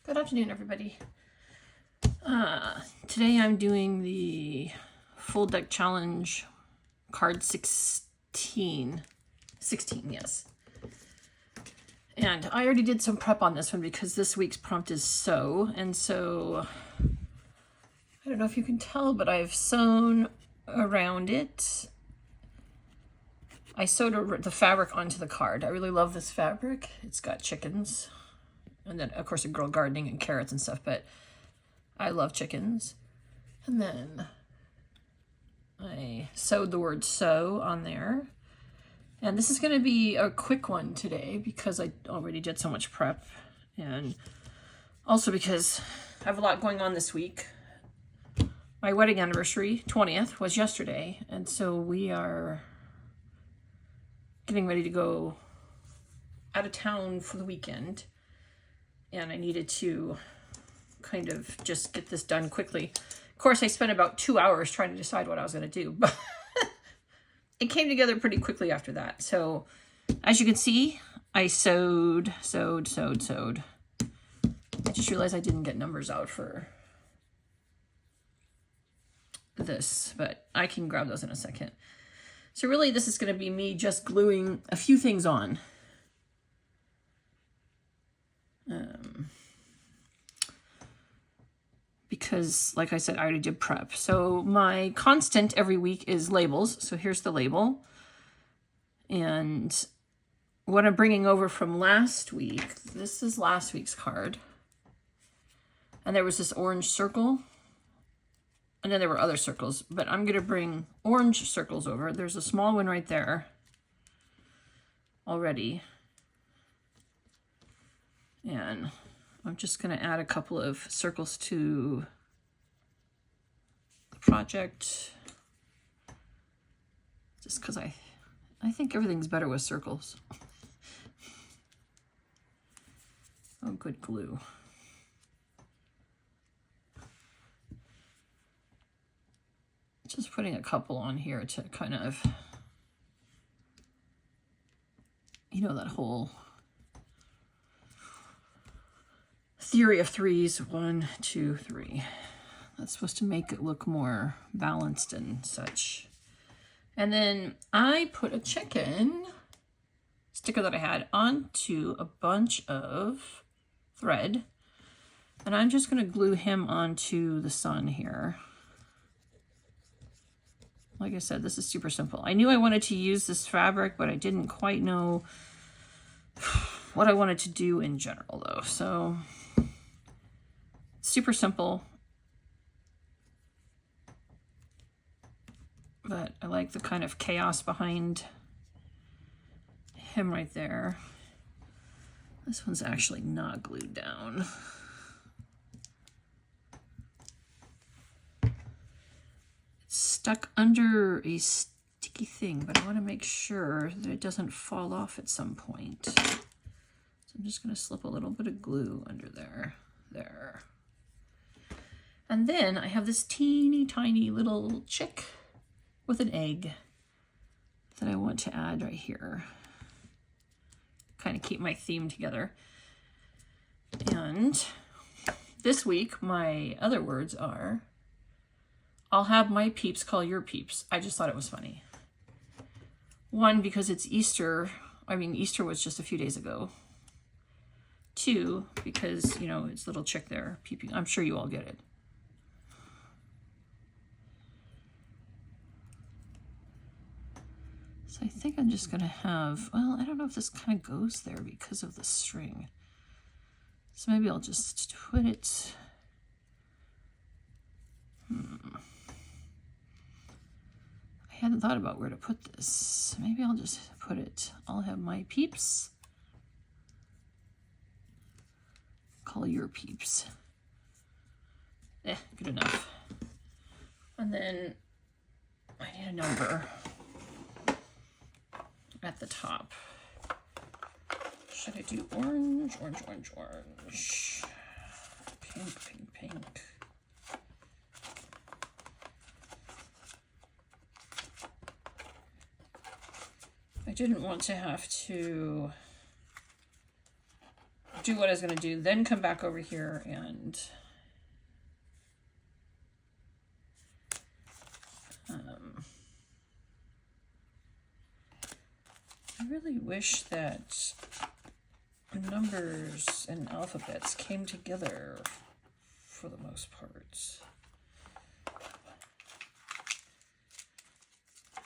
Good afternoon, everybody. Today I'm doing the full deck challenge card 16. 16, yes. And I already did some prep on this one because this week's prompt is sew. And so, I don't know if you can tell, but I've sewn around it. I sewed the fabric onto the card. I really love this fabric. It's got chickens. And then, of course, a girl gardening and carrots and stuff, but I love chickens. And then I sewed the word sew on there. And this is going to be a quick one today because I already did so much prep. And also because I have a lot going on this week. My wedding anniversary, 20th, was yesterday. And so we are getting ready to go out of town for the weekend. And I needed to kind of just get this done quickly. Of course, I spent about 2 hours trying to decide what I was going to do, but it came together pretty quickly after that. So, as you can see, I sewed. I just realized I didn't get numbers out for this, but I can grab those in a second. So really, this is going to be me just gluing a few things on. Because, like I said, I already did prep. So my constant every week is labels. So here's the label. And what I'm bringing over from last week, this is last week's card. And there was this orange circle. And then there were other circles. But I'm going to bring orange circles over. There's a small one right there already. And I'm just going to add a couple of circles to the project. Just because I think everything's better with circles. Oh, good glue. Just putting a couple on here to kind of, you know, that whole theory of threes. 1, 2, 3. That's supposed to make it look more balanced and such. And then I put a chicken sticker that I had onto a bunch of thread. And I'm just going to glue him onto the sun here. Like I said, this is super simple. I knew I wanted to use this fabric, but I didn't quite know what I wanted to do in general, though. So super simple, but I like the kind of chaos behind him right there. This one's actually not glued down. It's stuck under a sticky thing, but I want to make sure that it doesn't fall off at some point. So I'm just going to slip a little bit of glue under there. There. And then I have this teeny tiny little chick with an egg that I want to add right here. Kind of keep my theme together. And this week, my other words are, I'll have my peeps call your peeps. I just thought it was funny. 1, because it's Easter. I mean, Easter was just a few days ago. 2, because, you know, it's little chick there peeping. I'm sure you all get it. So I think I'm just going to have, well, I don't know if this kind of goes there because of the string. So maybe I'll just put it, I hadn't thought about where to put this. Maybe I'll just put it, I'll have my peeps call your peeps. Good enough. And then I need a number at the top. Should I do orange, orange, orange, orange, pink, pink, pink? I didn't want to have to do what I was going to do, then come back over here and I really wish that numbers and alphabets came together for the most part.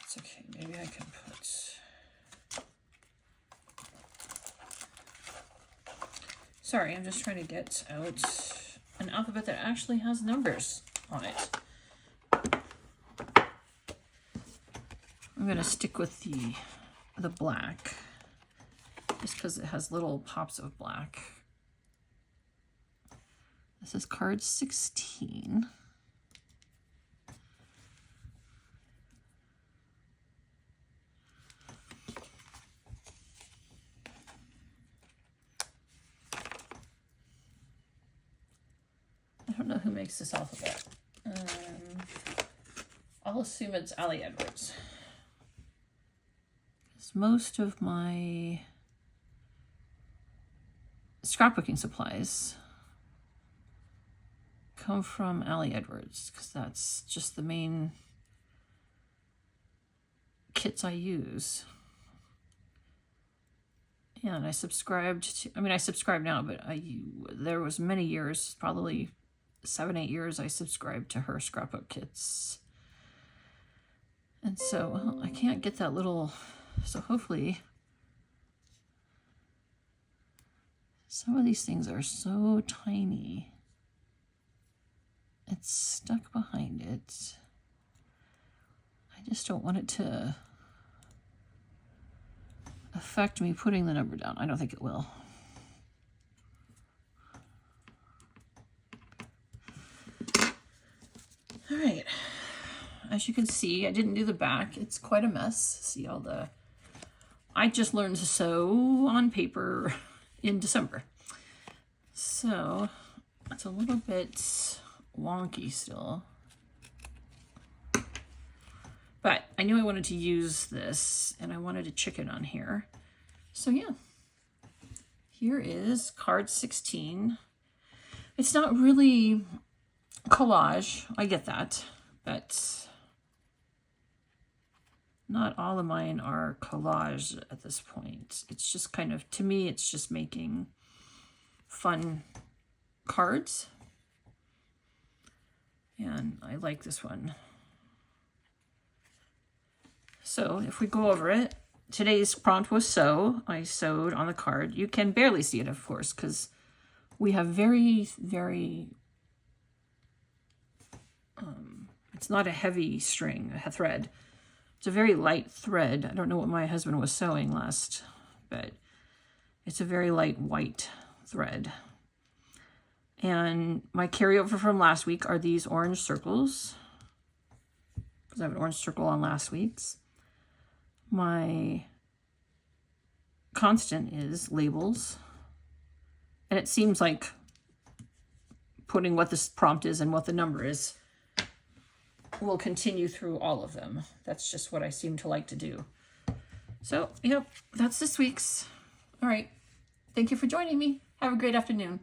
It's okay, maybe I can put... Sorry, I'm just trying to get out an alphabet that actually has numbers on it. I'm going to stick with the black, just because it has little pops of black. This is card 16. I don't know who makes this alphabet. I'll assume it's Ali Edwards. Most of my scrapbooking supplies come from Ali Edwards because that's just the main kits I use. Yeah, and I subscribed to, I mean, I subscribe now, but there was many years, probably 7-8 years, I subscribed to her scrapbook kits. And so, well, I can't get that little... So hopefully, some of these things are so tiny. It's stuck behind it. I just don't want it to affect me putting the number down. I don't think it will. All right. As you can see, I didn't do the back. It's quite a mess. See all the... I just learned to sew on paper in December. So it's a little bit wonky still. But I knew I wanted to use this and I wanted a chicken on here. So yeah, here is card 16. It's not really collage, I get that, but not all of mine are collage at this point. It's just kind of, to me, it's just making fun cards. And I like this one. So if we go over it, today's prompt was sew. I sewed on the card. You can barely see it, of course, because we have very, very, it's not a heavy string, a thread. It's a very light thread. I don't know what my husband was sewing last, but it's a very light white thread. And my carryover from last week are these orange circles, because I have an orange circle on last week's. My constant is labels. And it seems like putting what this prompt is and what the number is will continue through all of them. That's just what I seem to like to do. So, yep, that's this week's. All right. Thank you for joining me. Have a great afternoon.